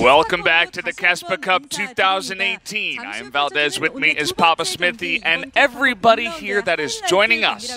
Welcome back to the KeSPA Cup 2018. I am Valdez. With me is Papa Smithy, and everybody here that is joining us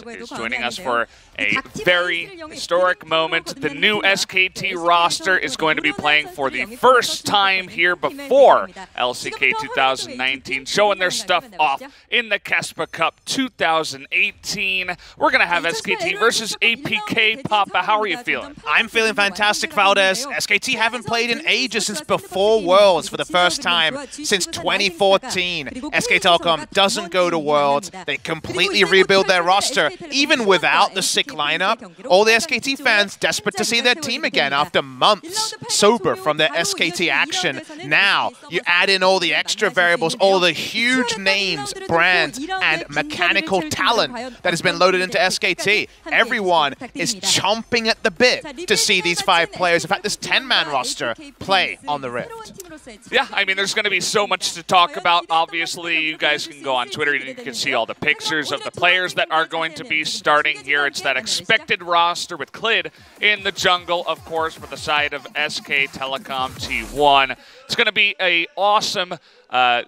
for a very historic moment. The new SKT roster is going to be playing for the first time here before LCK 2019, showing their stuff off in the KeSPA Cup 2018. We're going to have SKT versus APK. Papa, how are you feeling? I'm feeling fantastic, Valdez. SKT haven't played in ages since before Worlds for the first time since 2014. SK Telecom doesn't go to Worlds. They completely rebuild their roster, even without the sick lineup. All the SKT fans desperate to see their team again after months sober from their SKT action. Now, you add in all the extra variables, all the huge names, brands, and mechanical talent that has been loaded into SKT. Everyone is chomping at the bit to see these 5 players, in fact, this 10-man roster, play on the Rift. Yeah, I mean, there's going to be so much to talk about. Obviously, you guys can go on Twitter and you can see all the pictures of the players that are going to be starting here. It's that expected roster with Klid in the jungle, of course, for the side of SK Telecom T1. It's going to be an awesome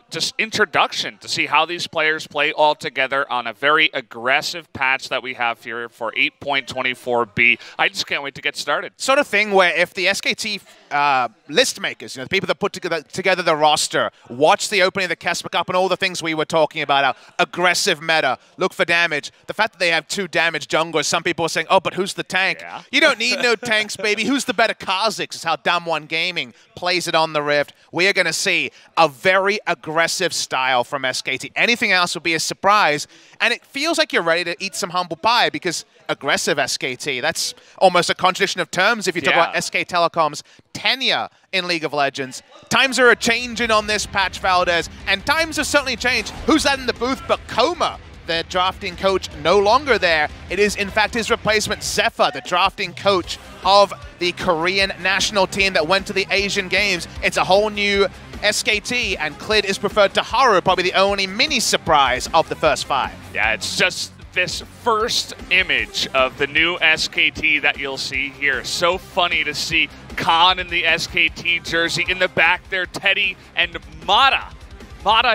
just introduction to see how these players play all together on a very aggressive patch that we have here for 8.24b. I just can't wait to get started. Sort of thing where if the SKT list makers, the people that put together the roster, watch the opening of the KeSPA Cup and all the things we were talking about, our aggressive meta, look for damage. The fact that they have 2 damage junglers, some people are saying, oh, but who's the tank? Yeah. You don't need no tanks, baby. Who's the better Kha'Zix is how Damwon Gaming plays it on the Rift. We are going to see a very aggressive style from SKT. Anything else would be a surprise, and it feels like you're ready to eat some humble pie because aggressive SKT, that's almost a contradiction of terms if you talk about SK Telecom's tenure in League of Legends. Times are a-changing on this patch, Valdez, and times have certainly changed. Who's that in the booth but Koma? The drafting coach no longer there. It is, in fact, his replacement, Zephyr, the drafting coach of the Korean national team that went to the Asian Games. It's a whole new SKT, and Klid is preferred to Haru, probably the only mini surprise of the first 5. Yeah, it's just this first image of the new SKT that you'll see here. So funny to see Khan in the SKT jersey. In the back there, Teddy and Mata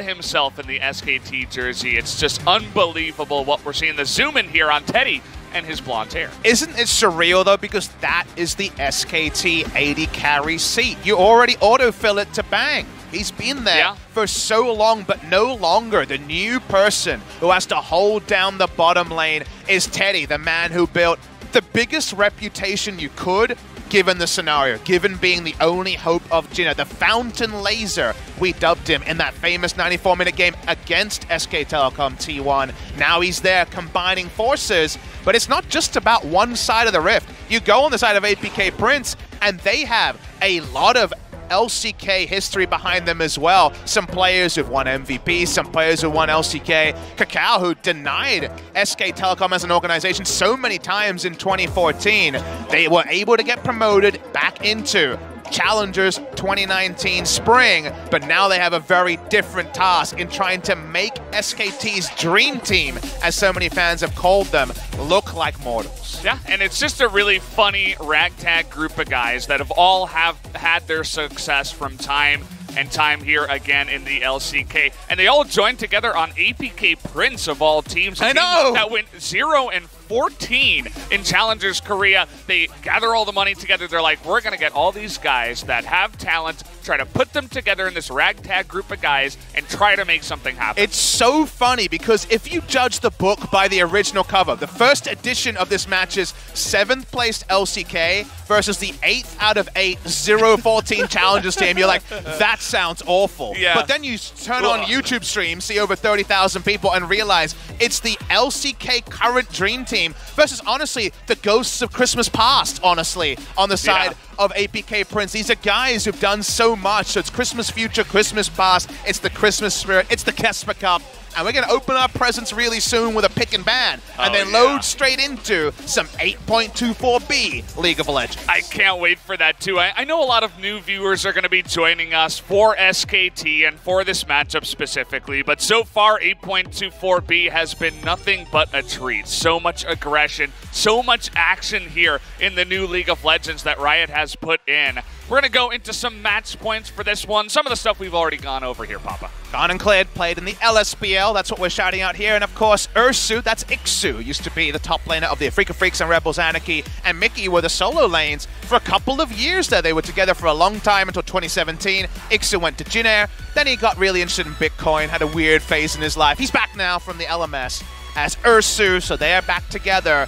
himself in the SKT jersey. It's just unbelievable what we're seeing. The zoom in here on Teddy and his blonde hair. Isn't it surreal, though, because that is the SKT AD carry seat. You already autofill it to Bang. He's been there for so long, but no longer. The new person who has to hold down the bottom lane is Teddy, the man who built the biggest reputation you could, given the scenario, given being the only hope of Jinna, the Fountain Laser, we dubbed him in that famous 94-minute game against SK Telecom T1. Now he's there combining forces, but it's not just about one side of the Rift. You go on the side of APK Prince, and they have a lot of LCK history behind them as well. Some players who've won MVP, some players who won LCK. Kakao, who denied SK Telecom as an organization so many times in 2014, they were able to get promoted back into Challengers 2019 spring, but now they have a very different task in trying to make SKT's dream team, as so many fans have called them, look like mortals. Yeah, and it's just a really funny ragtag group of guys that have all had their success from time and time here again in the LCK. And they all joined together on APK Prince of all teams. I know! That went 0-4 14 in Challengers Korea. They gather all the money together. They're like, we're going to get all these guys that have talent, try to put them together in this ragtag group of guys and try to make something happen. It's so funny because if you judge the book by the original cover, the first edition of this match is 7th placed LCK versus the 8th out of 8 0-14 Challengers team. You're like, that sounds awful. Yeah. But then you turn on YouTube stream, see over 30,000 people, and realize it's the LCK current Dream Team versus, honestly, the ghosts of Christmas past, honestly, on the side of APK Prince. These are guys who've done so much. So it's Christmas future, Christmas past, it's the Christmas spirit, it's the KeSPA Cup. And we're going to open our presents really soon with a pick and ban. And then load straight into some 8.24B League of Legends. I can't wait for that, too. I know a lot of new viewers are going to be joining us for SKT and for this matchup specifically. But so far, 8.24B has been nothing but a treat. So much aggression, so much action here in the new League of Legends that Riot has put in. We're going to go into some match points for this one. Some of the stuff we've already gone over here, Papa. Gone and cleared, played in the LSBL. That's what we're shouting out here. And of course, Ursu, that's Ixu, used to be the top laner of the Afrika Freaks and Rebels Anarchy. And Mickey were the solo lanes for a couple of years there. They were together for a long time until 2017. Ixu went to Jinair. Then he got really interested in Bitcoin, had a weird phase in his life. He's back now from the LMS as Ursu, so they are back together.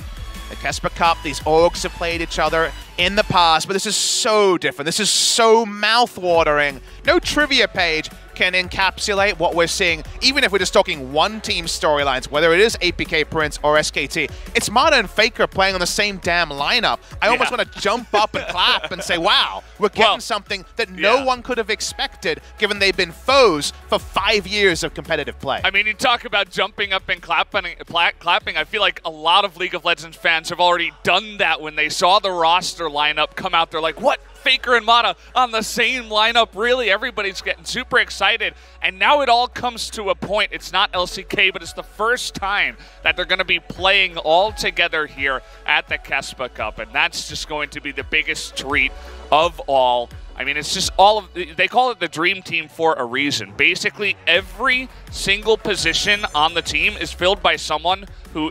The KeSPA Cup, these orgs have played each other in the past, but this is so different. This is so mouth-watering. No trivia page can encapsulate what we're seeing, even if we're just talking one-team storylines, whether it is APK Prince or SKT. It's Mata and Faker playing on the same damn lineup. I almost want to jump up and clap and say, wow, we're getting something that no one could have expected, given they've been foes for 5 years of competitive play. I mean, you talk about jumping up and clapping. I feel like a lot of League of Legends fans have already done that when they saw the roster lineup come out. They're like, what? Faker and Mata on the same lineup? Really? Everybody's getting super excited. And now it all comes to a point. It's not LCK, but it's the first time that they're going to be playing all together here at the KeSPA Cup. And that's just going to be the biggest treat of all. I mean, it's just all of, they call it the Dream Team for a reason. Basically, every single position on the team is filled by someone who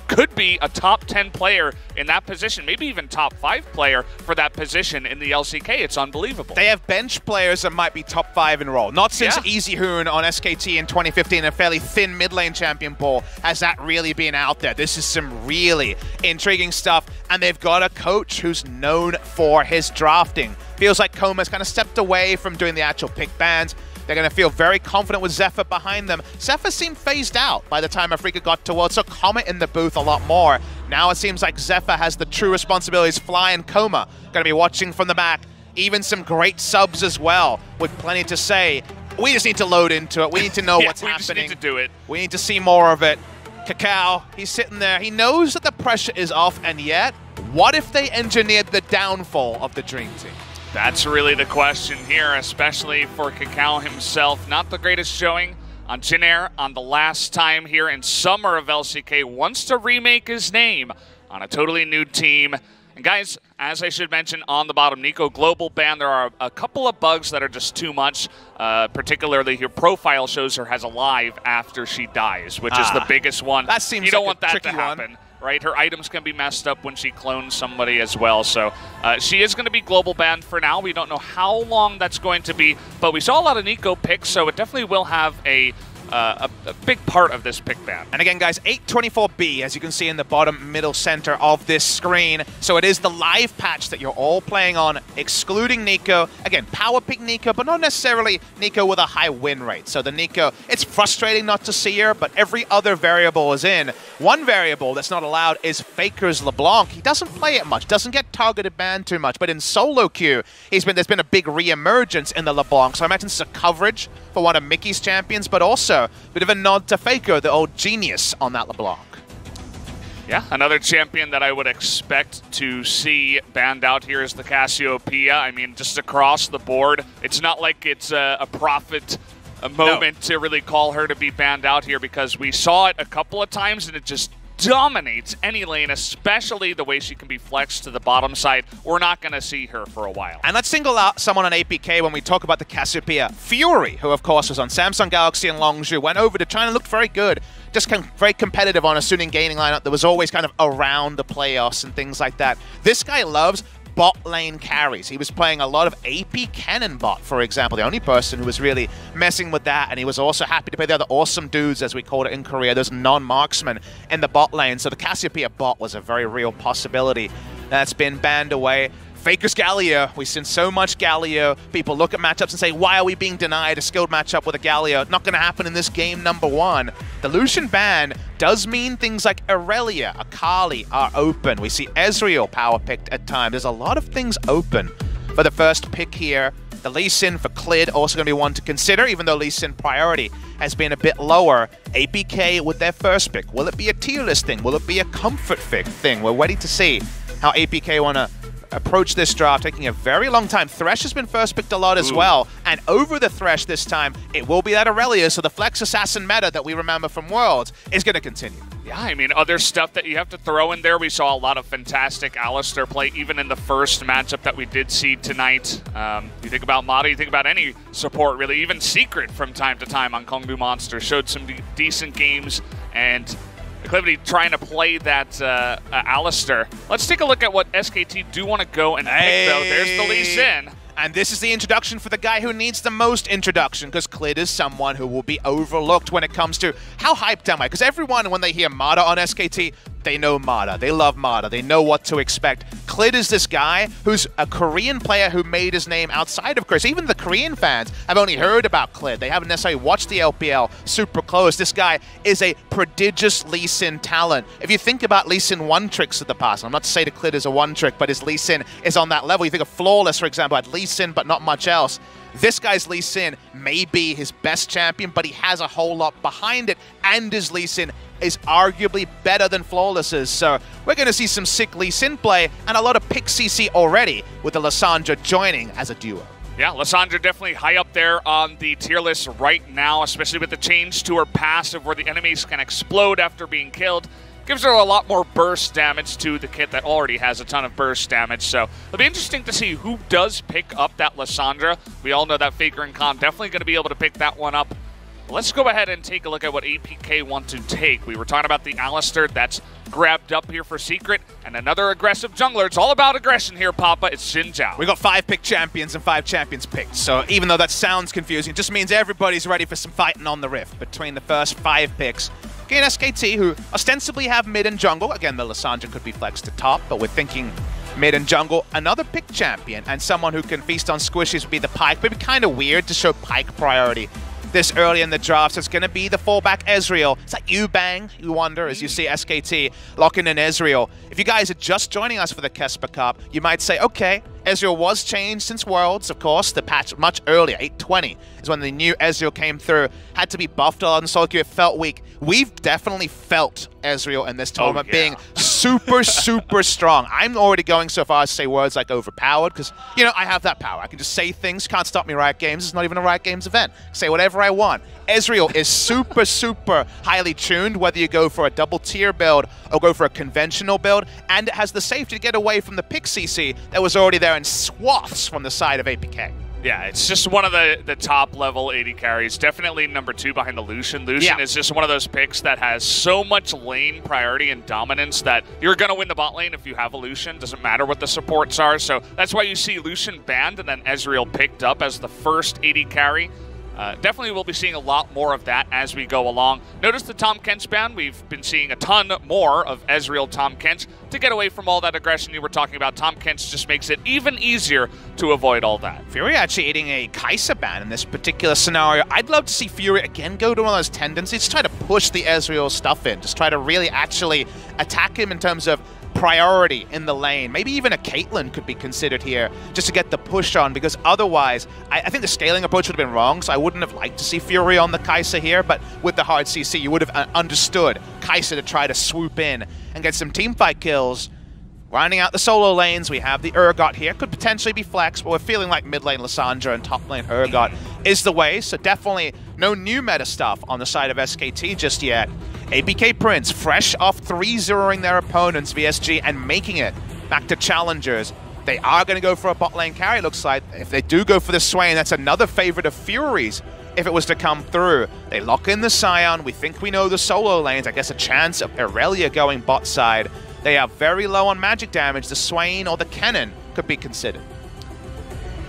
could be a top 10 player in that position, maybe even top 5 player for that position in the LCK. It's unbelievable. They have bench players that might be top 5 in role. Not since Easy Hoon on SKT in 2015, a fairly thin mid lane champion pool, has that really been out there. This is some really intriguing stuff, and they've got a coach who's known for his drafting. Feels like Koma's kind of stepped away from doing the actual pick bans. They're going to feel very confident with Zephyr behind them. Zephyr seemed phased out by the time Afrika got to World, so Comet in the booth a lot more. Now it seems like Zephyr has the true responsibilities. Fly and Koma going to be watching from the back. Even some great subs as well, with plenty to say. We just need to load into it. We need to know what's happening. We just need to do it. We need to see more of it. Cacao, he's sitting there. He knows that the pressure is off, and yet, what if they engineered the downfall of the Dream Team? That's really the question here, especially for Cacao himself. Not the greatest showing on Jinair on the last time here in summer of LCK. Wants to remake his name on a totally new team. And guys, as I should mention on the bottom, Nico global ban. There are a couple of bugs that are just too much. Particularly her profile shows her as alive after she dies, which is the biggest one. That seems you don't like want that to happen. Right, her items can be messed up when she clones somebody as well. So she is going to be global banned for now. We don't know how long that's going to be, but we saw a lot of Nico picks, so it definitely will have a big part of this pick ban. And again, guys, 824B, as you can see in the bottom middle center of this screen. So it is the live patch that you're all playing on, excluding Nico. Again, power pick Nico, but not necessarily Nico with a high win rate. So the Nico, it's frustrating not to see her, but every other variable is in. One variable that's not allowed is Faker's LeBlanc. He doesn't play it much, doesn't get targeted banned too much, but in solo queue, there's been a big re-emergence in the LeBlanc. So I imagine it's a coverage for one of Mickey's champions, but also a bit of a nod to Faker, the old genius on that LeBlanc. Yeah, another champion that I would expect to see banned out here is the Cassiopeia. I mean, just across the board, it's not like it's a profit moment to really call her to be banned out here, because we saw it a couple of times and it just dominates any lane, especially the way she can be flexed to the bottom side. We're not going to see her for a while. And let's single out someone on APK when we talk about the KeSPA. Fury, who of course was on Samsung Galaxy and Longzhu, went over to China, looked very good. Just very competitive on a Suning gaining lineup that was always kind of around the playoffs and things like that. This guy loves bot lane carries. He was playing a lot of AP Cannon bot, for example, the only person who was really messing with that, and he was also happy to play the other awesome dudes, as we called it in Korea, those non-marksmen in the bot lane. So the KeSPA bot was a very real possibility. That's been banned away. Faker's Galio. We've seen so much Galio. People look at matchups and say, why are we being denied a skilled matchup with a Galio? Not going to happen in this game #1. The Lucian ban does mean things like Aurelia, Akali are open. We see Ezreal power picked at times. There's a lot of things open for the first pick here. The Lee Sin for Clid also going to be one to consider, even though Lee Sin priority has been a bit lower. APK with their first pick. Will it be a tier list thing? Will it be a comfort thing? We're waiting to see how APK want to approach this draft, taking a very long time. Thresh has been first picked a lot as well, and over the Thresh this time, it will be that Aurelia, so the Flex Assassin meta that we remember from Worlds is going to continue. Yeah, I mean, other stuff that you have to throw in there. We saw a lot of fantastic Alistar play, even in the first matchup that we did see tonight. You think about Mata, you think about any support, really. Even Secret from time to time on Kongbu Monster showed some decent games, and Acclivity trying to play that Alistar. Let's take a look at what SKT do want to go and pick, though. There's the Lee Sin. And this is the introduction for the guy who needs the most introduction, because Clid is someone who will be overlooked when it comes to how hyped am I? Because everyone, when they hear Mata on SKT, they know Mata. They love Mata. They know what to expect. Clid is this guy who's a Korean player who made his name outside of Korea. Even the Korean fans have only heard about Clid. They haven't necessarily watched the LPL super close. This guy is a prodigious Lee Sin talent. If you think about Lee Sin one-tricks of the past, I'm not to say the Clid is a one-trick, but his Lee Sin is on that level. You think of Flawless, for example, had Lee Sin, but not much else. This guy's Lee Sin may be his best champion, but he has a whole lot behind it, and his Lee Sin is arguably better than Flawless's. So we're going to see some sick Lee Sin play, and a lot of pick CC already, with the Lissandra joining as a duo. Yeah, Lissandra definitely high up there on the tier list right now, especially with the change to her passive where the enemies can explode after being killed. Gives her a lot more burst damage to the kit that already has a ton of burst damage. So it'll be interesting to see who does pick up that Lissandra. We all know that Faker and Khan definitely going to be able to pick that one up. Let's go ahead and take a look at what APK want to take. We were talking about the Alistar that's grabbed up here for Secret, and another aggressive jungler. It's all about aggression here, Papa. It's Xin Zhao. We got 5 picked champions and 5 champions picked. So even though that sounds confusing, it just means everybody's ready for some fighting on the rift between the first 5 picks. Again, SKT, who ostensibly have mid and jungle. Again, the Lissandra could be flexed to top, but we're thinking mid and jungle. Another pick champion and someone who can feast on squishies would be the Pyke. But it'd be kind of weird to show Pyke priority this early in the draft. So it's going to be the fallback Ezreal. Is that you, Bang? You wonder as you see SKT locking in Ezreal. If you guys are just joining us for the KeSPA Cup, you might say, okay, Ezreal was changed since Worlds, of course. The patch much earlier, 820, is when the new Ezreal came through. Had to be buffed a lot, and solo queue, it felt weak. We've definitely felt Ezreal in this tournament being super, super strong. I'm already going so far as to say words like overpowered, because, you know, I have that power. I can just say things. Can't stop me, Riot Games. It's not even a Riot Games event. Say whatever I want. Ezreal is super, super highly tuned, whether you go for a double tier build or go for a conventional build, and it has the safety to get away from the pick CC that was already there in swaths from the side of APK. Yeah, it's just one of the top level AD carries. Definitely number 2 behind the Lucian. Lucian is just one of those picks that has so much lane priority and dominance that you're going to win the bot lane if you have a Lucian. Doesn't matter what the supports are. So that's why you see Lucian banned and then Ezreal picked up as the first AD carry. Definitely we'll be seeing a lot more of that as we go along. Notice the Tahm Kench ban. We've been seeing a ton more of Ezreal Tahm Kench to get away from all that aggression you were talking about. Tahm Kench just makes it even easier to avoid all that. Fury actually eating a Kai'Sa ban in this particular scenario. I'd love to see Fury again go to one of those tendencies, try to push the Ezreal stuff in, just try to really actually attack him in terms of priority in the lane. Maybe even a Caitlyn could be considered here just to get the push on, because otherwise I think the scaling approach would have been wrong, so I wouldn't have liked to see Fury on the Kai'Sa here, but with the hard CC you would have understood Kai'Sa to try to swoop in and get some teamfight kills. Rounding out the solo lanes, we have the Urgot here. Could potentially be flex, but we're feeling like mid lane Lissandra and top lane Urgot is the way, so definitely no new meta stuff on the side of SKT just yet. APK Prince, fresh off 3-0ing their opponents, VSG, and making it back to challengers. They are going to go for a bot lane carry, looks like. If they do go for the Swain, that's another favorite of Fury's if it was to come through. They lock in the Scion. We think we know the solo lanes. I guess a chance of Irelia going bot side. They are very low on magic damage. The Swain or the Kennen could be considered.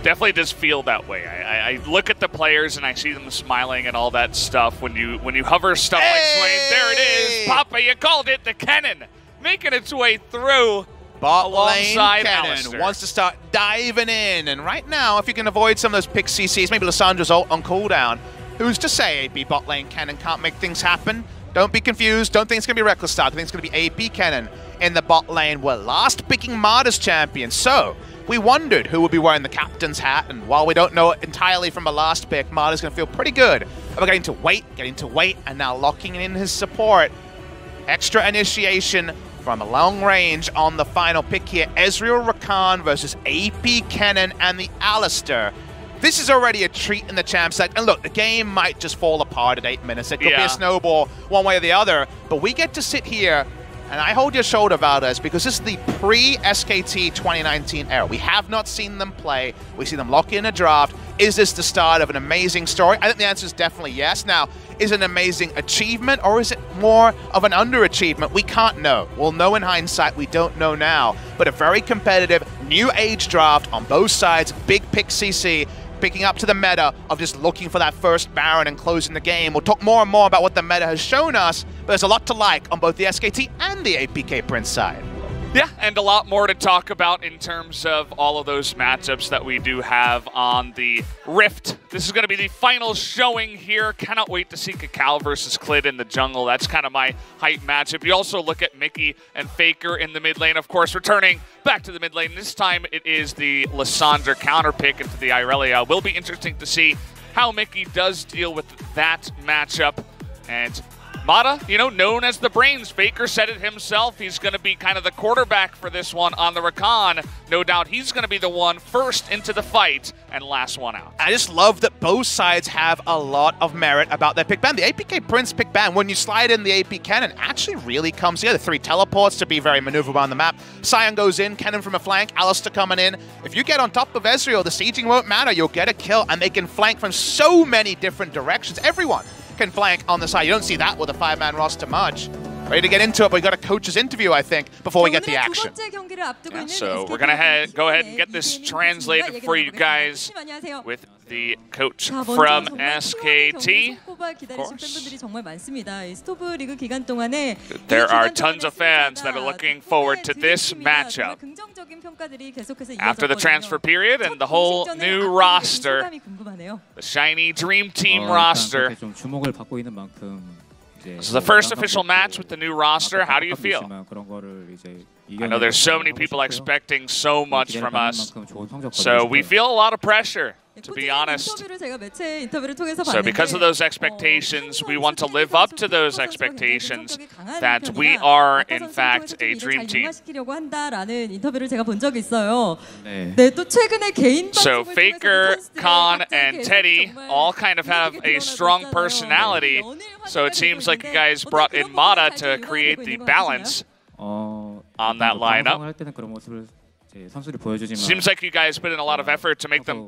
Definitely does feel that way. I look at the players and I see them smiling and all that stuff when you hover stuff like Swain. There it is, Papa, you called it. The Kennen making its way through. Bot lane Kennen Alistair wants to start diving in, and right now, if you can avoid some of those pick CCs, maybe Lissandra's ult on cooldown, who's to say AP bot lane Kennen can't make things happen? Don't be confused. Don't think it's going to be Reckless Start. I think it's going to be AP Kennen in the bot lane. We're last picking Marta's champion, so we wondered who would be wearing the captain's hat, and while we don't know it entirely from a last pick, Marta's going to feel pretty good about getting to wait, and now locking in his support. Extra initiation from a long range on the final pick here. Ezreal Rakan versus AP Kennen and the Alistair. This is already a treat in the champ set. And look, the game might just fall apart at 8 minutes. It could be a snowball one way or the other. But we get to sit here, and I hold your shoulder, Valdez, because this is the pre-SKT 2019 era. We have not seen them play. We see them lock in a draft. Is this the start of an amazing story? I think the answer is definitely yes. Now, is it an amazing achievement, or is it more of an underachievement? We can't know. We'll know in hindsight. We don't know now. But a very competitive new age draft on both sides. Big pick CC, picking up to the meta of just looking for that first Baron and closing the game. We'll talk more and more about what the meta has shown us, but there's a lot to like on both the SKT and the APK Prince side. Yeah, and a lot more to talk about in terms of all of those matchups that we do have on the Rift. This is going to be the final showing here. Cannot wait to see Kakao versus Klid in the jungle. That's kind of my hype matchup. You also look at Mickey and Faker in the mid lane, of course, returning back to the mid lane. This time it is the Lissandra counter pick into the Irelia. Will be interesting to see how Mickey does deal with that matchup. And Mata, you know, known as the brains. Faker said it himself. He's going to be kind of the quarterback for this one on the Rakan. No doubt he's going to be the one first into the fight and last one out. I just love that both sides have a lot of merit about their pick ban. The APK Prince pick ban, when you slide in the AP Kennen, actually really comes together. 3 teleports to be very maneuverable on the map. Scion goes in, Kennen from a flank, Alistair coming in. If you get on top of Ezreal, the sieging won't matter. You'll get a kill, and they can flank from so many different directions. Everyone can flank on the side. You don't see that with a 5-man roster much. Ready to get into it, but we got a coach's interview, I think, before we get the action. Yeah, so we're going to go ahead and get this translated for you guys with the coach from SKT. There are tons of fans that are looking forward to this matchup. After the transfer period and the whole new roster, the shiny Dream Team roster. This is the first official match with the new roster. How do you feel? I know there's so many people expecting so much from us, so we feel a lot of pressure, to be honest. So because of those expectations, we want to live up to those expectations that we are, in fact, a dream team. So Faker, Khan, and Teddy all kind of have a strong personality, so it seems like you guys brought in Mata to create the balance on that lineup. Seems like you guys put in a lot of effort to make them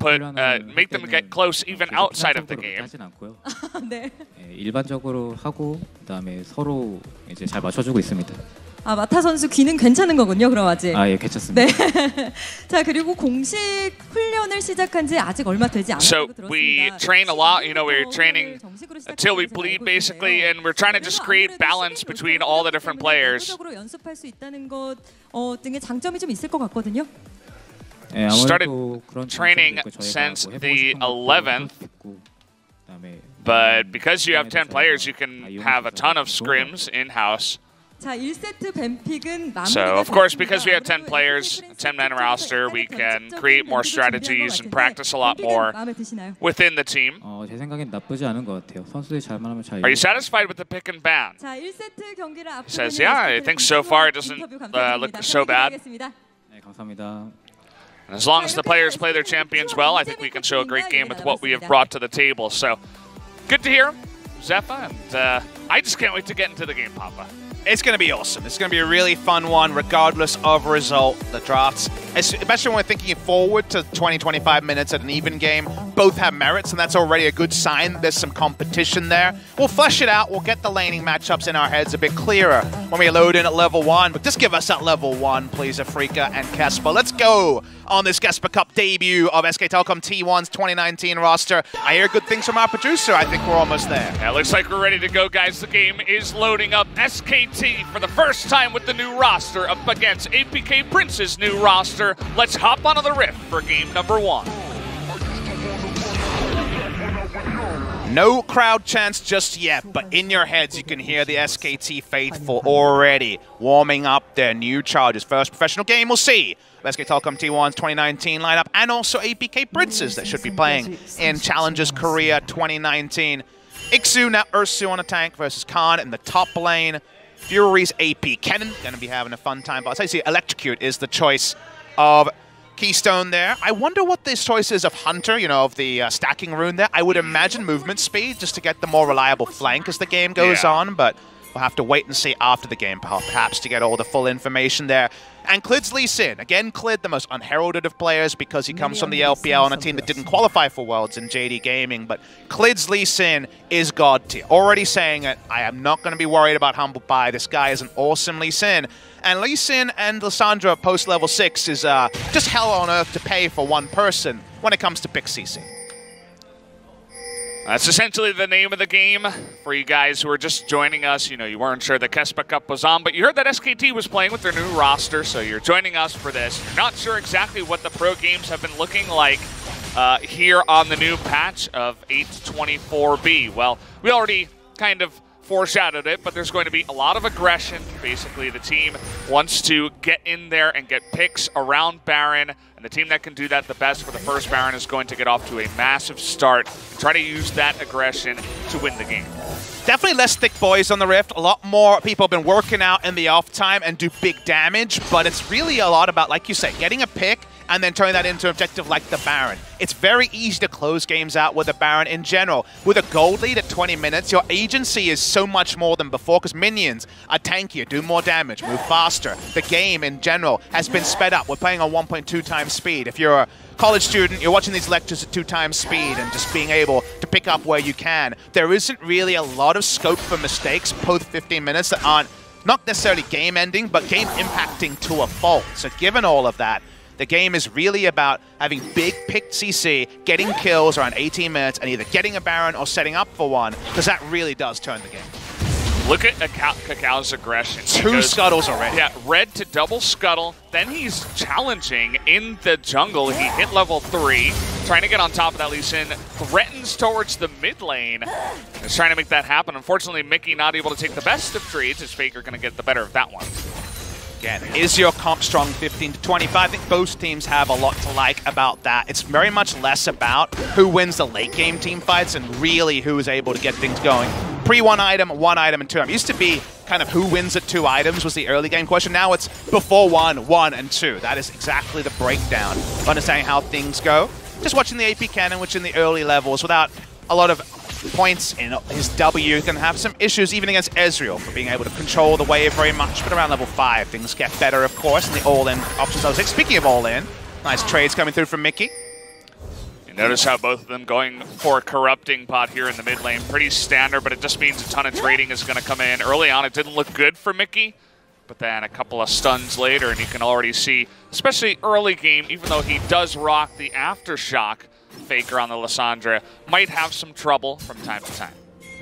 get close even outside of the game. 마타 선수 귀는 괜찮은 거군요, 그럼 아직. 예, 괜찮습니다. 네. 자, 그리고 공식 훈련을 시작한 지 아직 얼마 되지 않았다고 들었습니다. So we train a lot, you know, we're training until we bleed basically, and we're trying to just create balance between all the different players. 연습할 수 있다는 것 등의 장점이 좀 있을 것 같거든요. Started training since the 11th, but because you have 10 players, you can have a ton of scrims in-house. So, of course, because we have 10 players, a 10-man roster, we can create more strategies and practice a lot more within the team. Are you satisfied with the pick and ban? He says, yeah, I think so far it doesn't look so bad. And as long as the players play their champions well, I think we can show a great game with what we have brought to the table. So, good to hear. Zephyr, and I just can't wait to get into the game, Papa. It's going to be awesome. It's going to be a really fun one, regardless of result. The drafts, especially when we're thinking forward to 20-25 minutes at an even game, both have merits, and that's already a good sign. There's some competition there. We'll flesh it out. We'll get the laning matchups in our heads a bit clearer when we load in at level 1. But just give us that level 1, please, Afrika and KeSPA. Let's go on this KeSPA Cup debut of SK Telecom T1's 2019 roster. I hear good things from our producer. I think we're almost there. Yeah, looks like we're ready to go, guys. The game is loading up. SKT for the first time with the new roster up against APK Prince's new roster. Let's hop onto the Rift for game number 1. No crowd chants just yet, but in your heads you can hear the SKT faithful already warming up their new charges. First professional game we'll see SK Telecom T1's 2019 lineup, and also APK Princes that should be playing in Challengers Korea 2019. Ixu, now Ursu on a tank versus Khan in the top lane. Fury's AP Kennen, going to be having a fun time. But I see Electrocute is the choice of Keystone there. I wonder what this choice is of Hunter, you know, of the stacking rune there. I would imagine movement speed, just to get the more reliable flank as the game goes on, but we'll have to wait and see after the game, perhaps, to get all the full information there. And Klid's Lee Sin. Again, Klid, the most unheralded of players because he comes from the LPL on a team that didn't qualify for Worlds in JD Gaming. But Klid's Lee Sin is God tier. Already saying it, I am not going to be worried about Humble Pie. This guy is an awesome Lee Sin. And Lee Sin and Lissandra post level 6 is just hell on earth to pay for one person when it comes to pick CC. That's essentially the name of the game for you guys who are just joining us. You know, you weren't sure the KeSPA Cup was on, but you heard that SKT was playing with their new roster, so you're joining us for this. You're not sure exactly what the pro games have been looking like here on the new patch of 8.24b. Well, we already kind of foreshadowed it, but there's going to be a lot of aggression. Basically, the team wants to get in there and get picks around Baron, and the team that can do that the best for the first Baron is going to get off to a massive start and try to use that aggression to win the game. Definitely less thick boys on the Rift. A lot more people have been working out in the off time and do big damage, but it's really a lot about, like you say, getting a pick and then turning that into an objective like the Baron. It's very easy to close games out with the Baron in general. With a gold lead at 20 minutes, your agency is so much more than before because minions are tankier, do more damage, move faster. The game in general has been sped up. We're playing on 1.2 times speed. If you're a college student, you're watching these lectures at 2 times speed and just being able to pick up where you can. There isn't really a lot of scope for mistakes post 15 minutes that aren't not necessarily game-ending, but game-impacting to a fault. So given all of that, the game is really about having big picked CC, getting kills around 18 minutes, and either getting a Baron or setting up for one, because that really does turn the game. Look at Kakao's aggression. 2 scuttles already. Yeah, red to double scuttle. Then he's challenging in the jungle. He hit level 3, trying to get on top of that. Lee Sin threatens towards the mid lane. He's trying to make that happen. Unfortunately, Mickey not able to take the best of trades. His Faker going to get the better of that one. Again, is your comp strong 15 to 25? I think both teams have a lot to like about that. It's very much less about who wins the late game team fights and really who is able to get things going. Pre-1 item, 1 item, and 2 item. It used to be kind of who wins at 2 items was the early game question. Now it's before 1, 1, and 2. That is exactly the breakdown of understanding how things go. Just watching the AP Cannon, which in the early levels, without a lot of points in his W, can have some issues even against Ezreal for being able to control the wave very much, but around level 5 things get better, of course, and the all-in options. I was like, speaking of all-in, nice trades coming through from Mickey. You notice how both of them going for a corrupting pot here in the mid lane. Pretty standard, but it just means a ton of trading is going to come in. Early on, it didn't look good for Mickey, but then a couple of stuns later, and you can already see, especially early game, even though he does rock the Aftershock, Faker on the Lissandra might have some trouble from time to time.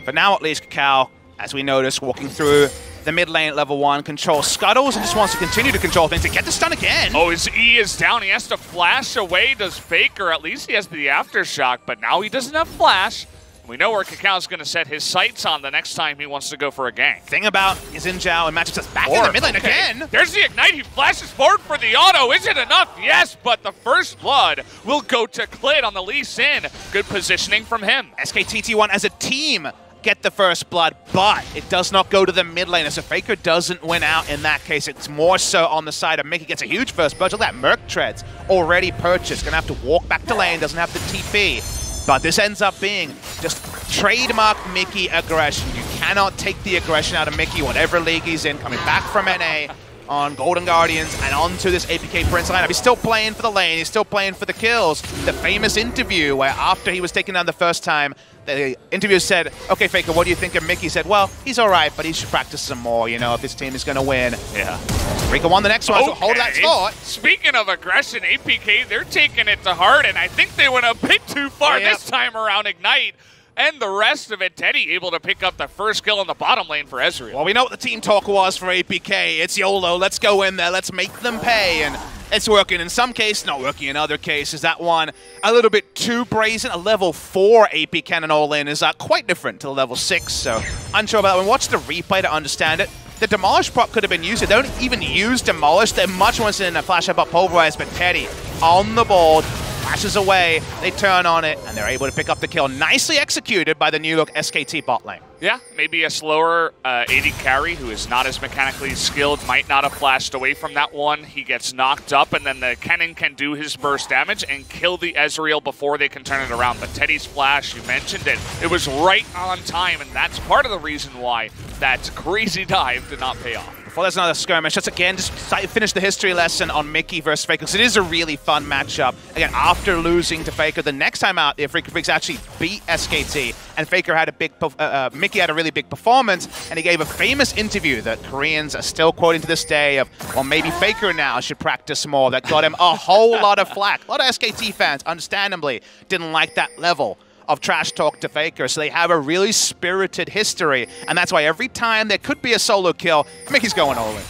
But now at least Kakao, as we notice, walking through the mid lane at level 1, controls scuttles and just wants to continue to control things to get the stun again. Oh, his E is down. He has to flash away, does Faker. At least he has the Aftershock, but now he doesn't have flash. We know where Kakao's going to set his sights on the next time he wants to go for a gank. Thing about Xin and matchups us back in the mid lane again. There's the Ignite. He flashes forward for the auto. Is it enough? Yes, but the first blood will go to Klid on the Lee Sin. Good positioning from him. SKT1 as a team get the first blood, but it does not go to the mid lane as a Faker doesn't win out in that case. It's more so on the side of Mickey. Gets a huge first blood. Look at that Merc Treads already purchased. Gonna have to walk back to lane, doesn't have the TP. But this ends up being just trademark Mickey aggression. You cannot take the aggression out of Mickey, whatever league he's in, coming back from NA on Golden Guardians and onto this APK Prince lineup. He's still playing for the lane, he's still playing for the kills. The famous interview where after he was taken down the first time, the interviewer said, okay, Faker, what do you think of Mickey? He said, well, he's all right, but he should practice some more, you know, if his team is going to win. Yeah. Rika won the next one, so hold that thought. Speaking of aggression, APK, they're taking it to heart, and I think they went a bit too far this time around Ignite. And the rest of it, Teddy able to pick up the first kill in the bottom lane for Ezreal. Well, we know what the team talk was for APK. It's YOLO, let's go in there, let's make them pay. And it's working in some cases, not working in other cases. That one, a little bit too brazen. A level 4 AP cannon all-in is quite different to the level 6, so unsure about that one. Watch the replay to understand it. The Demolish prop could have been used. They don't even use Demolish. They're much more in a flash about Pulverize, but Teddy on the board, flashes away, they turn on it, and they're able to pick up the kill. Nicely executed by the new look SKT bot lane. Yeah, maybe a slower AD carry who is not as mechanically skilled might not have flashed away from that one. He gets knocked up, and then the cannon can do his burst damage and kill the Ezreal before they can turn it around. But Teddy's flash, you mentioned it, it was right on time, and that's part of the reason why that crazy dive did not pay off. Before there's another skirmish, let's again just finish the history lesson on Mickey versus Faker, because it is a really fun matchup. Again, after losing to Faker, the next time out, the Freaky Freaks actually beat SKT, and Faker had a big, Mickey had a really big performance, and he gave a famous interview that Koreans are still quoting to this day of, well, maybe Faker now should practice more. That got him a whole lot of flack. A lot of SKT fans, understandably, didn't like that level of trash talk to Faker, so they have a really spirited history, and that's why every time there could be a solo kill, Mickey's going all in.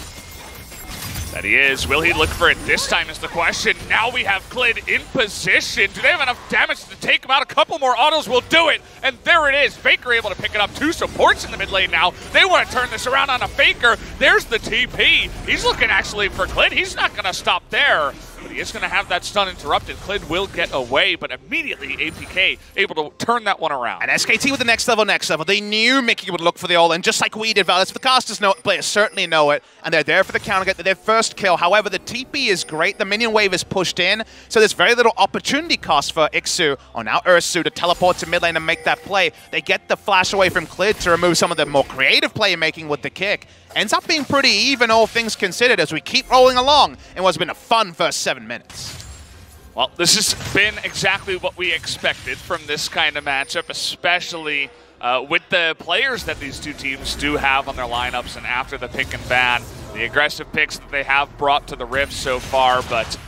That he is. Will he look for it this time is the question. Now we have Klid in position. Do they have enough damage to take him out? A couple more autos will do it, and there it is. Faker able to pick it up. 2 supports in the mid lane now. They want to turn this around on a Faker. There's the TP. He's looking actually for Klid. He's not going to stop there. But he is going to have that stun interrupted. Klid will get away, but immediately APK able to turn that one around. And SKT with the next level. They knew Mickey would look for the all-in, just like we did, Val. The casters know it, players certainly know it, and they're there for the counter, get their first kill. However, the TP is great. The minion wave is pushed in, so there's very little opportunity cost for Ixu, or now Ursu, to teleport to mid lane and make that play. They get the flash away from Klid to remove some of the more creative playmaking with the kick. Ends up being pretty even, all things considered, as we keep rolling along in what's been a fun first 7 minutes. Well, this has been exactly what we expected from this kind of matchup, especially with the players that these two teams do have on their lineups, and after the pick and ban, the aggressive picks that they have brought to the Rift so far. But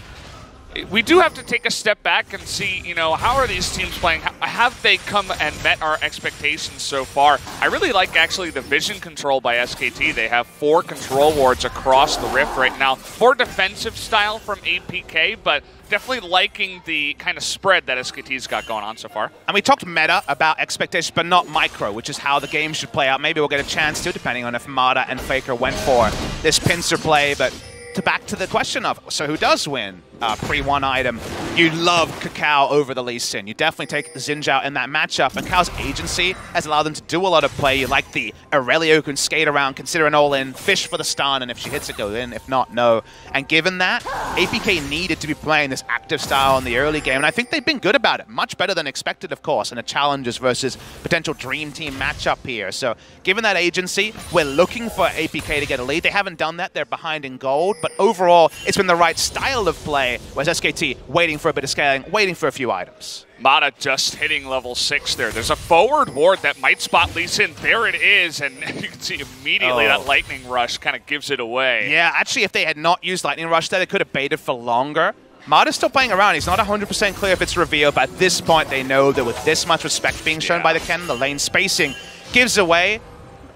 we do have to take a step back and see, you know, how are these teams playing? Have they come and met our expectations so far? I really like actually the vision control by SKT. They have 4 control wards across the Rift right now. More defensive style from APK, but definitely liking the kind of spread that SKT's got going on so far. And we talked meta about expectations, but not micro, which is how the game should play out. Maybe we'll get a chance to, depending on if Mata and Faker went for this pincer play, but back to the question of, so who does win pre-1 item? You love Kakao over the Lee Sin. You definitely take Xin Zhao in that matchup, and Kao's agency has allowed them to do a lot of play. You like the Aurelio who can skate around, consider an all-in, fish for the stun, and if she hits it, go in. If not, no. And given that, APK needed to be playing this active style in the early game, and I think they've been good about it. Much better than expected, of course, in a challengers versus potential dream team matchup here. So given that agency, we're looking for APK to get a lead. They haven't done that. They're behind in gold, but overall, it's been the right style of play, whereas SKT waiting for a bit of scaling, waiting for a few items. Mata just hitting level 6 there. There's a forward ward that might spot Lee Sin. There it is, and you can see immediately that Lightning Rush kind of gives it away. Yeah, actually, if they had not used Lightning Rush there, they could have baited for longer. Mata's still playing around. He's not 100% clear if it's revealed, but at this point, they know that with this much respect being shown by the cannon, the lane spacing gives away,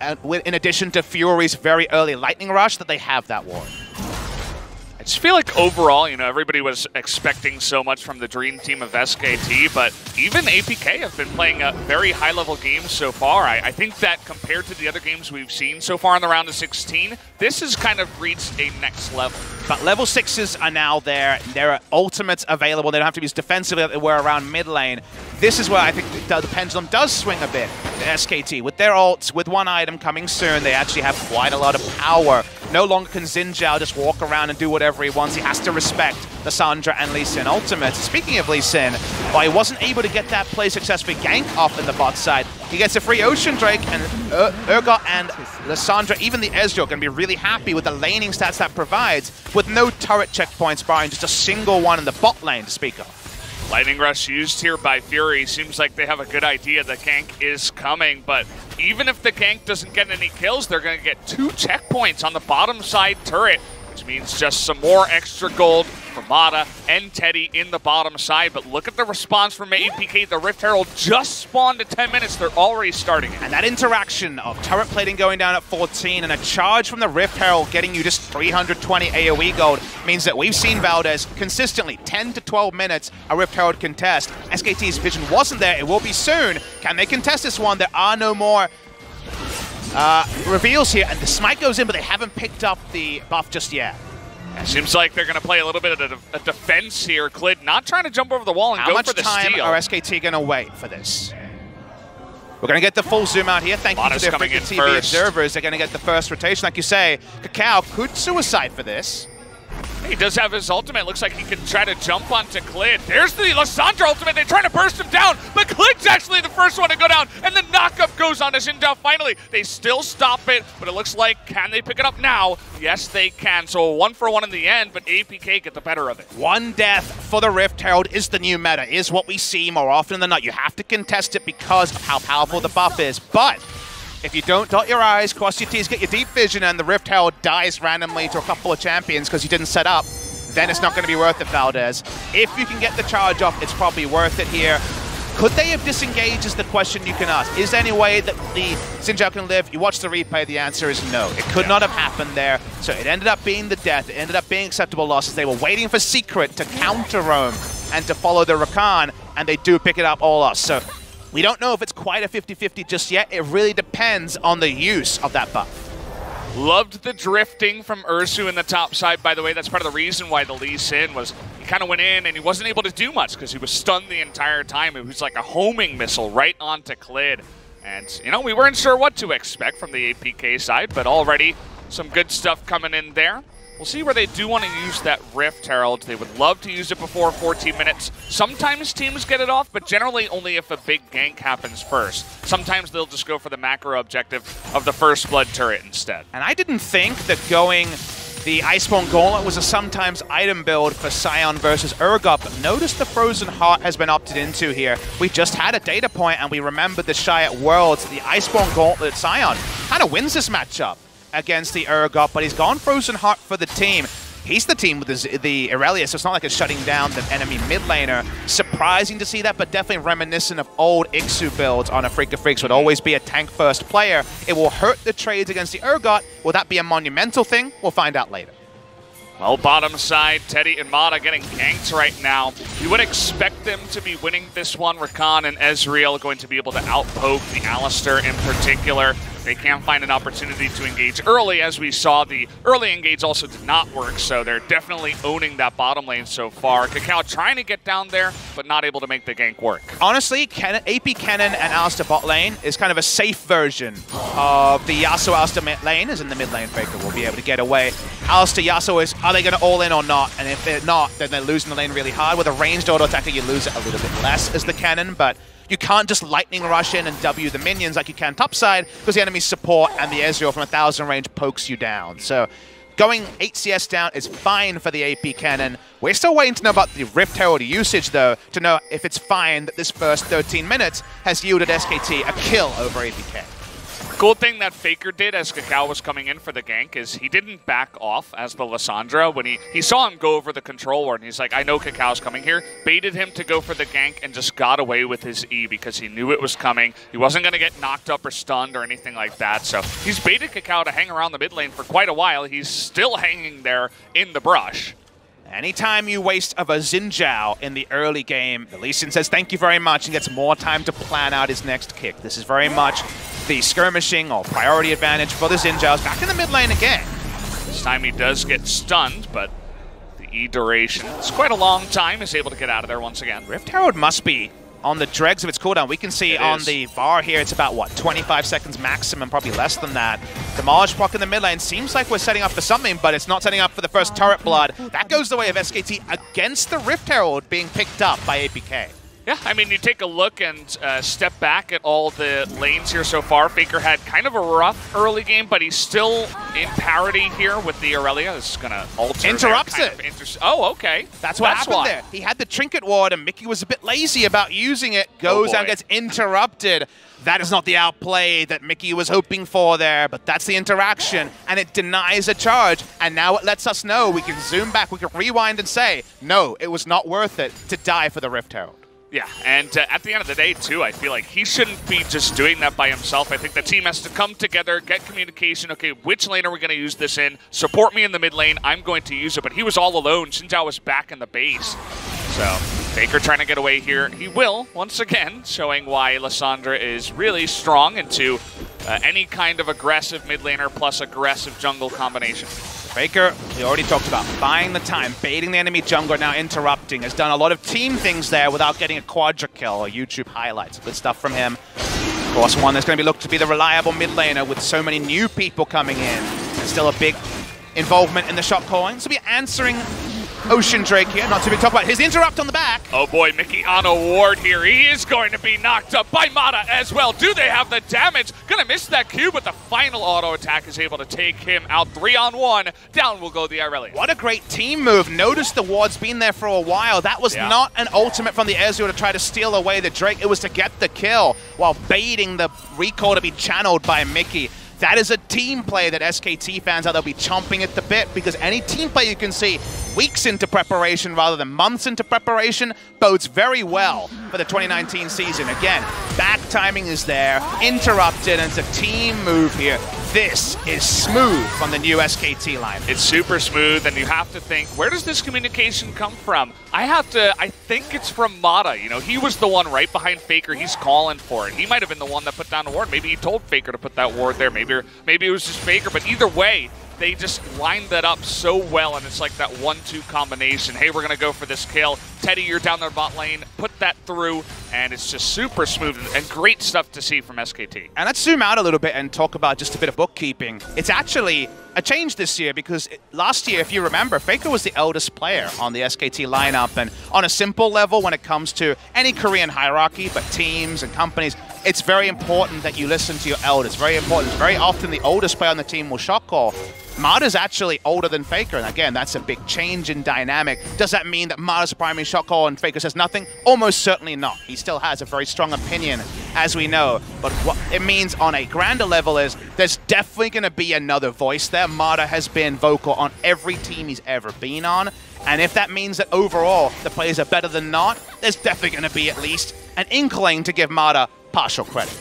in addition to Fury's very early Lightning Rush, that they have that ward. I just feel like overall, you know, everybody was expecting so much from the dream team of SKT, but even APK have been playing a very high-level game so far. I think that compared to the other games we've seen so far in the round of 16, this has kind of reached a next level. But level 6s are now there. There are ultimates available. They don't have to be as defensive as they were around mid lane. This is where I think the pendulum does swing a bit to SKT. With their ults, with 1 item coming soon, they actually have quite a lot of power No longer can Xin Zhao just walk around and do whatever he wants. He has to respect Lissandra and Lee Sin ultimate. Speaking of Lee Sin, while he wasn't able to get that play successfully gank off in the bot side, he gets a free Ocean Drake, and Urgot and Lissandra, even the Ezreal, going to be really happy with the laning stats that provides, with no turret checkpoints barring just a single one in the bot lane to speak of. Lightning Rush used here by Fury. Seems like they have a good idea the gank is coming, but even if the gank doesn't get any kills, they're going to get 2 checkpoints on the bottom side turret, which means just some more extra gold for Mata and Teddy in the bottom side. But look at the response from APK. The Rift Herald just spawned at 10 minutes. They're already starting it. And that interaction of turret plating going down at 14 and a charge from the Rift Herald getting you just 320 AoE gold means that we've seen Valdez consistently 10 to 12 minutes a Rift Herald contest. SKT's vision wasn't there. It will be soon. Can they contest this one? There are no more reveals here, and the smite goes in, but they haven't picked up the buff just yet. Seems like they're going to play a little bit of a defense here. Clid not trying to jump over the wall and go for the steal. How much time are SKT going to wait for this? We're going to get the full zoom out here. Thank you to their freaking TV observers. They're going to get the first rotation. Like you say, Kakao could suicide for this. He does have his ultimate. Looks like he can try to jump onto Clid. There's the Lissandra ultimate. They're trying to burst him down, but Clid's actually the first one to go down, and the knockup goes on to Xin Zhao finally. They still stop it, but it looks like, can they pick it up now? Yes, they can. So 1-for-1 in the end, but APK get the better of it. One death for the Rift Herald is the new meta, is what we see more often than not. You have to contest it because of how powerful the buff is, but if you don't dot your I's, cross your T's, get your deep vision, and the Rift Herald dies randomly to a couple of champions because you didn't set up, then it's not going to be worth it, Valdez. If you can get the charge off, it's probably worth it here. Could they have disengaged is the question you can ask. Is there any way that the Xin Zhao can live? You watch the replay, the answer is no. It could not have happened there. So it ended up being the death. It ended up being acceptable losses. They were waiting for Secret to counter roam and to follow the Rakan, and they do pick it up all off. So we don't know if it's quite a 50-50 just yet. It really depends on the use of that buff. Loved the drifting from Ursu in the top side, by the way. That's part of the reason why the Lee Sin was, he kind of went in and he wasn't able to do much because he was stunned the entire time. It was like a homing missile right onto Clid. And, you know, we weren't sure what to expect from the APK side, but already some good stuff coming in there. We'll see where they do want to use that Rift Herald. They would love to use it before 14 minutes. Sometimes teams get it off, but generally only if a big gank happens first. Sometimes they'll just go for the macro objective of the first blood turret instead. And I didn't think that going the Iceborne Gauntlet was a sometimes item build for Sion versus Urgot, but notice the Frozen Heart has been opted into here. We just had a data point, and we remembered the Shy at Worlds. The Iceborne Gauntlet Sion kind of wins this matchup against the Urgot, but he's gone Frozen Heart for the team. He's the team with the Irelia, so it's not like it's shutting down the enemy mid laner. Surprising to see that, but definitely reminiscent of old Ixu builds on a Freak of Freaks. Would always be a tank-first player. It will hurt the trades against the Urgot. Will that be a monumental thing? We'll find out later. Well, bottom side, Teddy and Mata getting ganked right now. You would expect them to be winning this one. Rakan and Ezreal going to be able to outpoke the Alistar in particular. They can't find an opportunity to engage early, as we saw. The early engage also did not work, so they're definitely owning that bottom lane so far. Kakao trying to get down there, but not able to make the gank work. Honestly, AP Kennen and Alistar bot lane is kind of a safe version of the Yasuo Alistar mid lane, as in the mid lane Faker will be able to get away. Alistar Yasuo is, are they going to all in or not? And if they're not, then they're losing the lane really hard. With a ranged auto attacker, you lose it a little bit less as the Kennen, but you can't just lightning rush in and W the minions like you can topside, because the enemy's support and the Ezreal from 1,000 range pokes you down. So going 8 CS down is fine for the AP Kennen. We're still waiting to know about the Rift Herald usage, though, to know if it's fine that this first 13 minutes has yielded SKT a kill over APK. Cool thing that Faker did as Kakao was coming in for the gank is he didn't back off as the Lissandra. When he saw him go over the control ward, and he's like, I know Kakao's coming here, baited him to go for the gank and just got away with his E because he knew it was coming. He wasn't going to get knocked up or stunned or anything like that. So he's baited Kakao to hang around the mid lane for quite a while. He's still hanging there in the brush. Anytime you waste of a Xin Zhao in the early game, the Lee Sin says thank you very much and gets more time to plan out his next kick. This is very much the skirmishing or priority advantage for the Xin Zhaos. Back in the mid lane again. This time he does get stunned, but the E duration, it's quite a long time, is able to get out of there once again. Rift Herald must be on the dregs of its cooldown. We can see on the VAR here, it's about, what, 25 seconds maximum, probably less than that. Demolish proc in the mid lane. Seems like we're setting up for something, but it's not setting up for the first turret blood. That goes the way of SKT against the Rift Herald being picked up by APK. Yeah, I mean, you take a look and step back at all the lanes here so far. Faker had kind of a rough early game, but he's still in parity here with the Aurelia. This is going to alter. Interrupts it. Oh, okay. That's what happened there. He had the Trinket Ward, and Mickey was a bit lazy about using it. Goes and gets interrupted. That is not the outplay that Mickey was hoping for there, but that's the interaction, and it denies a charge. And now it lets us know we can zoom back, we can rewind and say, no, it was not worth it to die for the Rift Herald. Yeah, and at the end of the day, too, I feel like he shouldn't be just doing that by himself. I think the team has to come together, get communication. Okay, which lane are we going to use this in? Support me in the mid lane. I'm going to use it. But he was all alone. Xin Zhao was back in the base. So Faker trying to get away here. He will, once again, showing why Lissandra is really strong into any kind of aggressive mid laner plus aggressive jungle combination. Faker, we already talked about buying the time, baiting the enemy jungler, now interrupting. Has done a lot of team things there without getting a quadra kill or YouTube highlights. Good stuff from him. Of course, one that's going to be looked to be the reliable mid laner with so many new people coming in. And still a big involvement in the shot calling. So we're answering Ocean Drake here, not to be talked about. His interrupt on the back. Oh boy, Mickey on a ward here. He is going to be knocked up by Mata as well. Do they have the damage? Gonna miss that Q, but the final auto attack is able to take him out 3-on-1. Down will go the Aurelia. What a great team move. Notice the ward's been there for a while. That was not an ultimate from the Ezreal to try to steal away the Drake. It was to get the kill while baiting the recall to be channeled by Mickey. That is a team play that SKT fans out there will be chomping at the bit, because any team play you can see weeks into preparation rather than months into preparation bodes very well for the 2019 season. Again, back timing is there, interrupted, and it's a team move here. This is smooth on the new SKT line. It's super smooth, and you have to think, where does this communication come from? I think it's from Mata. You know, he was the one right behind Faker. He's calling for it. He might have been the one that put down the ward. Maybe he told Faker to put that ward there. Maybe it was just Faker, but either way, they just lined that up so well, and it's like that 1-2 combination. Hey, we're going to go for this kill. Teddy, you're down the bot lane. Put that through, and it's just super smooth and great stuff to see from SKT. And let's zoom out a little bit and talk about just a bit of bookkeeping. It's actually a change this year, because last year, if you remember, Faker was the eldest player on the SKT lineup, and on a simple level when it comes to any Korean hierarchy, but teams and companies, it's very important that you listen to your elders. Very important. Very often the oldest player on the team will shot call. Mata's actually older than Faker, and again, that's a big change in dynamic. Does that mean that Mata's a primary shot call and Faker says nothing? Almost certainly not. He still has a very strong opinion, as we know. But what it means on a grander level is there's definitely going to be another voice there. Mata has been vocal on every team he's ever been on. And if that means that overall the players are better than not, there's definitely going to be at least an inkling to give Mata partial credit.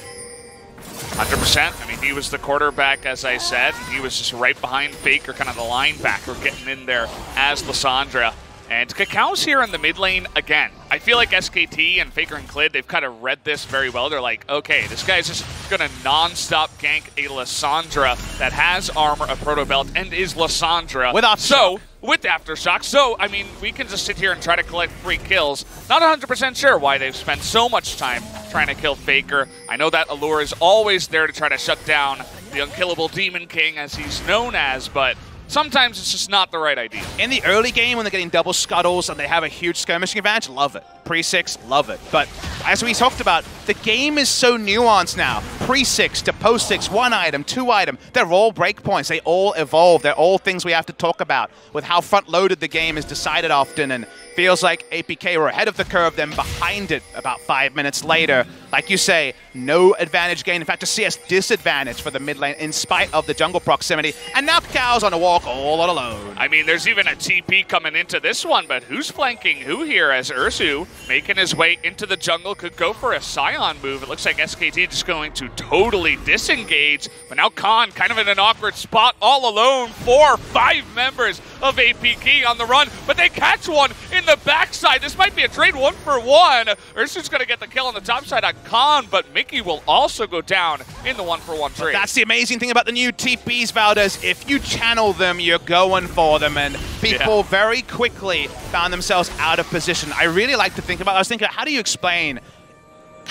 100%. I mean, he was the quarterback, as I said, and he was just right behind Faker, kind of the linebacker, getting in there as Lissandra. And Cacau's here in the mid lane again. I feel like SKT and Faker and Clid, they've kind of read this very well. They're like, okay, this guy's just going to non-stop gank a Lissandra that has armor, a proto belt, and is Lissandra. With Aftershock. With Aftershock. So, I mean, we can just sit here and try to collect free kills. Not 100% sure why they've spent so much time trying to kill Faker. I know that allure is always there to try to shut down the unkillable Demon King, as he's known as, but sometimes it's just not the right idea. In the early game, when they're getting double scuttles and they have a huge skirmishing advantage, love it. Pre-6, love it. But as we talked about, the game is so nuanced now. Pre-6 to post-6, 1 item, 2 item, they're all breakpoints. They all evolve. They're all things we have to talk about with how front-loaded the game is decided often, and feels like APK were ahead of the curve, then behind it about 5 minutes later. Like you say, no advantage gain. In fact, a CS disadvantage for the mid lane in spite of the jungle proximity. And now Cacau's on a walk all alone. I mean, there's even a TP coming into this one, but who's flanking who here, as Ursu making his way into the jungle could go for a Scion move. It looks like SKT just going to totally disengage, but now Khan kind of in an awkward spot all alone. 4 or 5 members of APK on the run, but they catch one in the backside. This might be a trade 1-for-1. Ursu's going to get the kill on the top side on Khan, but Mickey will also go down in the 1-for-1 trade. That's the amazing thing about the new TPs, Valdez. If you channel them, you're going for them, and people very quickly found themselves out of position. I really like to think about, I was thinking, how do you explain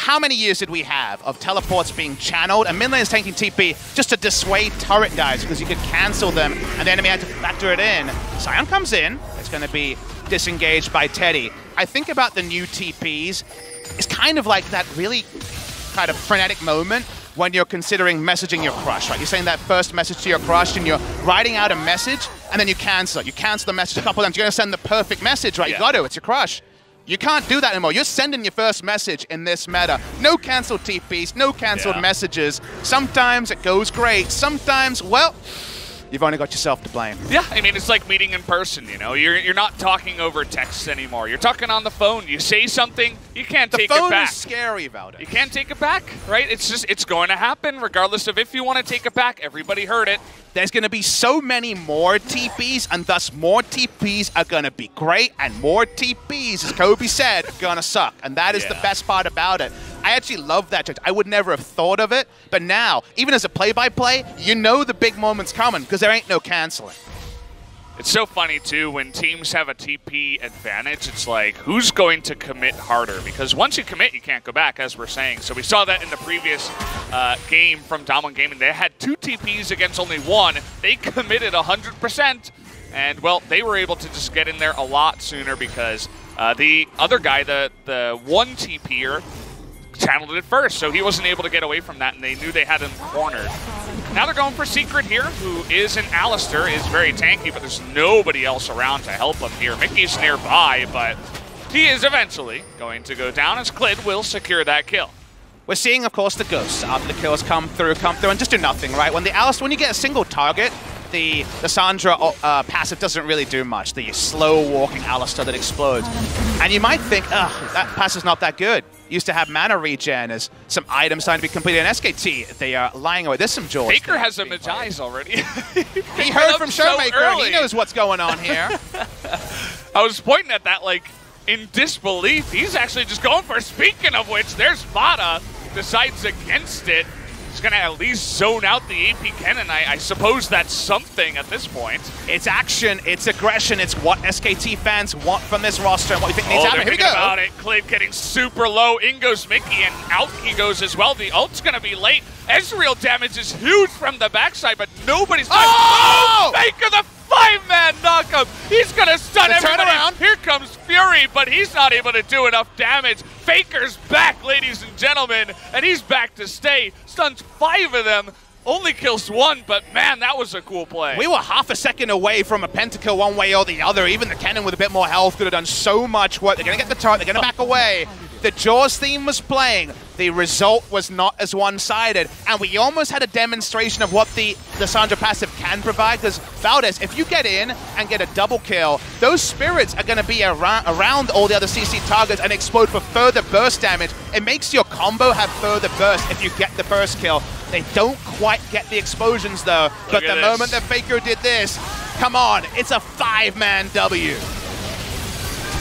how many years did we have of teleports being channeled and mid laners taking TP just to dissuade turret dives because you could cancel them and the enemy had to factor it in. Sion comes in. It's going to be disengaged by Teddy. I think about the new TPs. It's kind of like that really kind of frenetic moment when you're considering messaging your crush, right? You're saying that first message to your crush and you're writing out a message and then you cancel it. You cancel the message a couple of times. You're going to send the perfect message, right? Yeah. You got to. It's your crush. You can't do that anymore. You're sending your first message in this meta. No canceled TPs, no canceled messages. Sometimes it goes great. Sometimes, well, you've only got yourself to blame. Yeah, I mean, it's like meeting in person, you know? You're not talking over text anymore. You're talking on the phone. You say something, you can't take it back. The phone is scary about it. You can't take it back, right? It's going to happen regardless of if you want to take it back. Everybody heard it. There's going to be so many more TPs, and thus more TPs are going to be great, and more TPs, as Kobe said, are going to suck. And that is the best part about it. I actually love that. I would never have thought of it, but now, even as a play-by-play, you know the big moment's coming because there ain't no canceling. It's so funny, too, when teams have a TP advantage, it's like, who's going to commit harder? Because once you commit, you can't go back, as we're saying. So we saw that in the previous game from Dominant Gaming. They had 2 TPs against only 1. They committed 100%. And, well, they were able to just get in there a lot sooner because the other guy, the 1 TPer, channeled it first, so he wasn't able to get away from that, and they knew they had him cornered. Now they're going for Secret here, who is an Alistar, is very tanky, but there's nobody else around to help him here. Mickey's nearby, but he is eventually going to go down as Clid will secure that kill. We're seeing, of course, the ghosts after the kills come through, and just do nothing, right? When the Alistar, when you get a single target, the Sandra passive doesn't really do much. The slow-walking Alistar that explodes. And you might think, ugh, that passive's not that good. Used to have mana regen as some items starting to be completed in SKT. They are lying away. There's some jewels. Faker has a Magi's already. He heard from Showmaker, and he knows what's going on here. I was pointing at that, like, in disbelief. He's actually just going for it. Speaking of which, there's Vada. Decides against it. He's going to at least zone out the APK, and I suppose that's something at this point. It's action, it's aggression, it's what SKT fans want from this roster and what we think needs to happen. Here we go. About it. Clid getting super low. In goes Mickey, and out he goes as well. The ult's going to be late. Ezreal damage is huge from the backside, but nobody's... Oh! Faker the 5-man knockup! He's going to stun everybody. Turnaround. Here comes Fury, but he's not able to do enough damage. Faker's back, ladies and gentlemen, and he's back to stay. Stuns 5 of them, only kills 1, but man, that was a cool play. We were half a second away from a pentakill one way or the other. Even the cannon with a bit more health could have done so much work. They're going to get the turret, they're going to back away. The Jaws theme was playing. The result was not as one-sided, and we almost had a demonstration of what the Sandra passive can provide, because Valdez, if you get in and get a double kill, those spirits are going to be around all the other CC targets and explode for further burst damage. It makes your combo have further burst if you get the burst kill. They don't quite get the explosions, though, but the moment that Faker did this, come on, it's a 5-man W.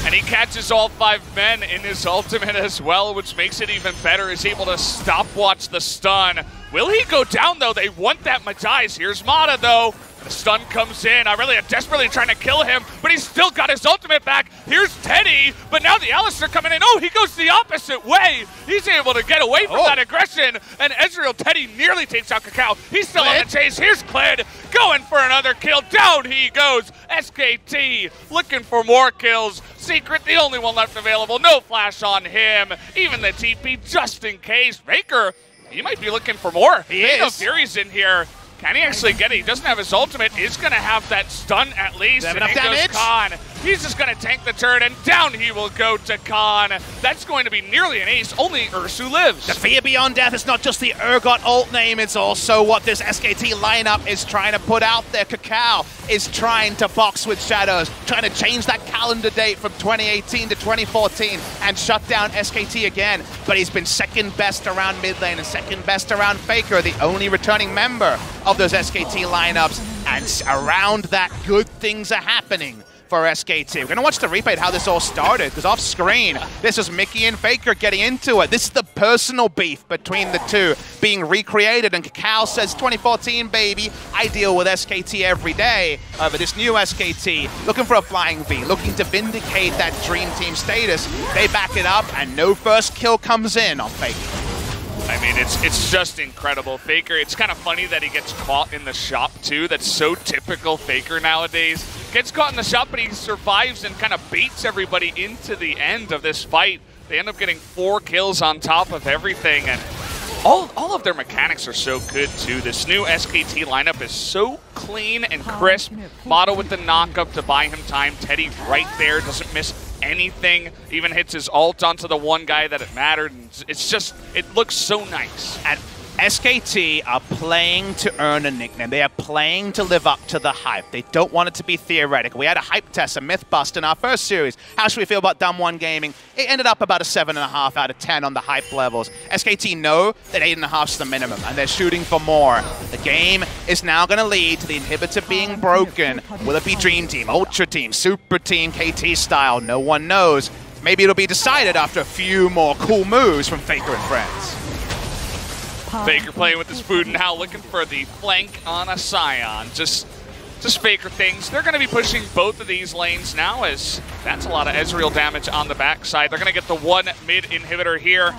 And he catches all 5 men in his ultimate as well, which makes it even better. He's able to stopwatch the stun. Will he go down, though? They want that Magi's. Here's Mata, though. The stun comes in. Irelia desperately trying to kill him, but he's still got his ultimate back. Here's Teddy, but now the Alistar coming in. Oh, he goes the opposite way. He's able to get away from that aggression, and Ezreal Teddy nearly takes out Kakao. He's still on the chase. Here's Clid going for another kill. Down he goes. SKT looking for more kills. Secret, the only one left available. No flash on him. Even the TP just in case. Faker, he might be looking for more. He is. Fury's in here. Can he actually get it? He doesn't have his ultimate. He's going to have that stun at least. And in goes Khan. He's just going to tank the turret, and down he will go to Khan. That's going to be nearly an ace. Only Ursu lives. The fear beyond death is not just the Urgot ult name, it's also what this SKT lineup is trying to put out there. Kakao is trying to box with shadows, trying to change that calendar date from 2018 to 2014 and shut down SKT again. But he's been second best around mid lane and second best around Faker, the only returning member of those SKT lineups. And around that, good things are happening. for SKT. We're going to watch the replay of how this all started, because off screen, this is Mickey and Faker getting into it. This is the personal beef between the two being recreated, and Kakao says 2014, baby, I deal with SKT every day. But this new SKT, looking for a flying V, looking to vindicate that Dream Team status. They back it up, and no first kill comes in on Faker. I mean, it's just incredible. Faker, it's kind of funny that he gets caught in the shop, too. That's so typical Faker nowadays. Gets caught in the shop, but he survives and kind of baits everybody into the end of this fight. They end up getting 4 kills on top of everything, and all of their mechanics are so good, too. This new SKT lineup is so clean and crisp. Motto with the knock-up to buy him time. Teddy right there, doesn't miss anything, even hits his ult onto the one guy that it mattered. It's just, it looks so nice. And SKT are playing to earn a nickname. They are playing to live up to the hype. They don't want it to be theoretical. We had a hype test, a myth bust in our first series. How should we feel about Dumb One Gaming? It ended up about a 7.5 out of 10 on the hype levels. SKT know that 8.5 is the minimum, and they're shooting for more. The game is now going to lead to the inhibitor being broken. Will it be Dream Team, Ultra Team, Super Team, KT style? No one knows. Maybe it'll be decided after a few more cool moves from Faker and friends. Faker playing with his food now, looking for the flank on a Scion. Just Faker things. They're going to be pushing both of these lanes now, as that's a lot of Ezreal damage on the backside. They're going to get the one mid inhibitor here.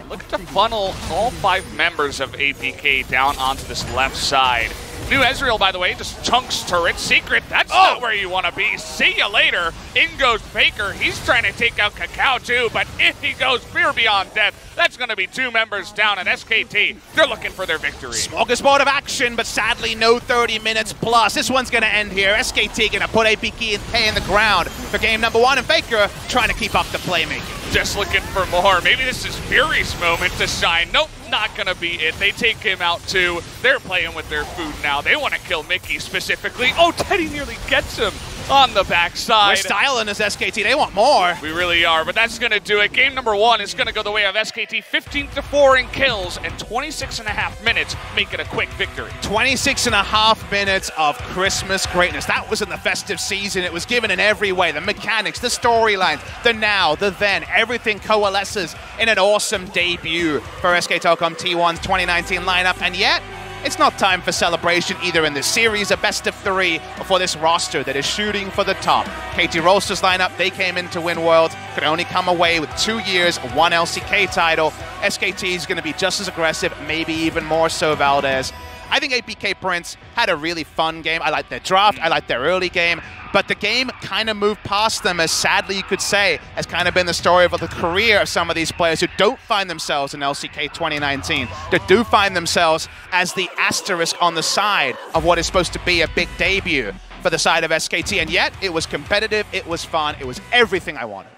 Look to funnel all 5 members of APK down onto this left side. New Ezreal, by the way, just chunks turret. Secret, that's not where you want to be. See you later. In goes Faker. He's trying to take out Kakao too, but if he goes Fear Beyond Death, that's going to be 2 members down at SKT. They're looking for their victory. Smorgasbord of action, but sadly no 30 minutes plus. This one's going to end here. SKT going to put APK in the ground for game number 1, and Faker trying to keep up the playmaking. Just looking for more. Maybe this is Fury's moment to shine. Nope, not going to be it. They take him out too. They're playing with their food now. They want to kill Mickey specifically. Oh, Teddy nearly gets him on the backside. We're styling this SKT. They want more. We really are, but that's going to do it. Game number 1 is going to go the way of SKT. 15-4 in kills and 26.5 minutes make it a quick victory. 26.5 minutes of Christmas greatness. That was in the festive season. It was given in every way. The mechanics, the storylines, the now, the then, everything coalesces in an awesome debut for SK Telecom T1's 2019 lineup, and yet it's not time for celebration either in this series, a best of 3 for this roster that is shooting for the top. KT Roasters lineup, they came in to win Worlds, could only come away with 2 years, 1 LCK title. SKT is going to be just as aggressive, maybe even more so, Valdez. I think APK Prince had a really fun game. I like their draft, I like their early game, but the game kind of moved past them, as sadly you could say has kind of been the story of the career of some of these players who don't find themselves in LCK 2019, that do find themselves as the asterisk on the side of what is supposed to be a big debut for the side of SKT, and yet it was competitive, it was fun, it was everything I wanted.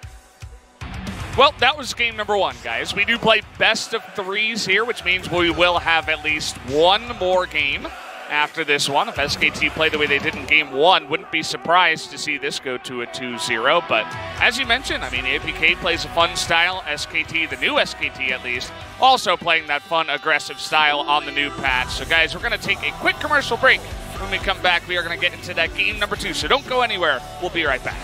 Well, that was game number 1, guys. We do play best of 3s here, which means we will have at least 1 more game after this one. If SKT play the way they did in game 1, wouldn't be surprised to see this go to a 2-0. But as you mentioned, I mean, APK plays a fun style. SKT, the new SKT at least, also playing that fun, aggressive style on the new patch. So, guys, we're going to take a quick commercial break. When we come back, we are going to get into that game number 2. So don't go anywhere. We'll be right back.